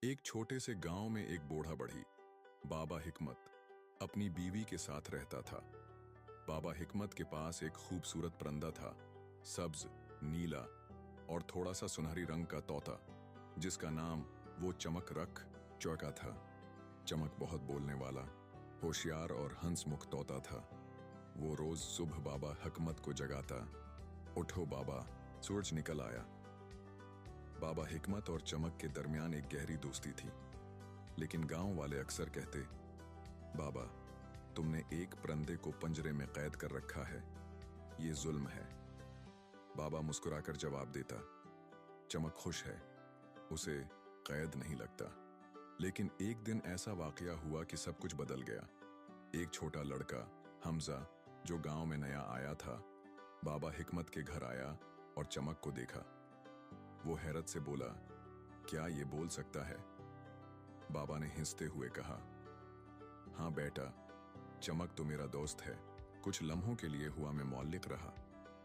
एक छोटे से गांव में एक बूढ़ा बढ़ी बाबा हिकमत अपनी बीवी के साथ रहता था। बाबा हिकमत के पास एक खूबसूरत परिंदा था, सब्ज, नीला और थोड़ा सा सुनहरी रंग का तोता, जिसका नाम वो चमक रख चौका था। चमक बहुत बोलने वाला, होशियार और हंसमुख तोता था। वो रोज सुबह बाबा हिकमत को जगाता, उठो बाबा, सूरज निकल आया। बाबा हिकमत और चमक के दरमियान एक गहरी दोस्ती थी, लेकिन गांव वाले अक्सर कहते, बाबा, तुमने एक परिंदे को पिंजरे में कैद कर रखा है, ये जुल्म है। बाबा मुस्कुराकर जवाब देता, चमक खुश है, उसे कैद नहीं लगता। लेकिन एक दिन ऐसा वाकया हुआ कि सब कुछ बदल गया। एक छोटा लड़का हमजा, जो गांव में नया आया था, बाबा हिकमत के घर आया और चमक को देखा। वो हैरत से बोला, क्या ये बोल सकता है? बाबा ने हंसते हुए कहा, हाँ बेटा, चमक तो मेरा दोस्त है। कुछ लम्हों के लिए हुआ मैं मौलिक रहा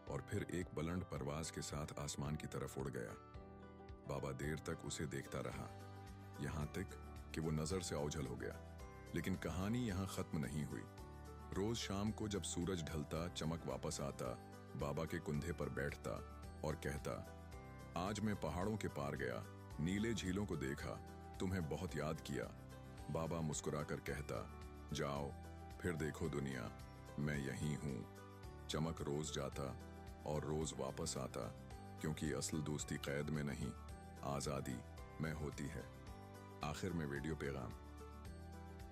और फिर एक बुलंद परवाज के साथ आसमान की तरफ उड़ गया। बाबा देर तक उसे देखता रहा, यहां तक कि वो नजर से ओझल हो गया। लेकिन कहानी यहां खत्म नहीं हुई। रोज शाम को जब सूरज ढलता, चमक वापस आता, बाबा के कुंधे पर बैठता और कहता, आज मैं पहाड़ों के पार गया, नीले झीलों को देखा, तुम्हें बहुत याद किया। बाबा मुस्कुराकर कहता, जाओ फिर देखो दुनिया, मैं यहीं हूं। चमक रोज जाता और रोज वापस आता, क्योंकि असल दोस्ती कैद में नहीं, आजादी में होती है। आखिर में वीडियो पैगाम,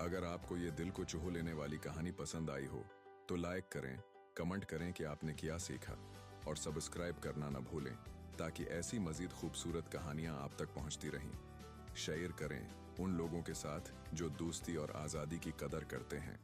अगर आपको ये दिल को चुहो लेने वाली कहानी पसंद आई हो तो लाइक करें, कमेंट करें कि आपने क्या सीखा और सब्सक्राइब करना न भूलें, ताकि ऐसी मजीद खूबसूरत कहानियां आप तक पहुंचती रहें। शेयर करें उन लोगों के साथ जो दोस्ती और आज़ादी की कदर करते हैं।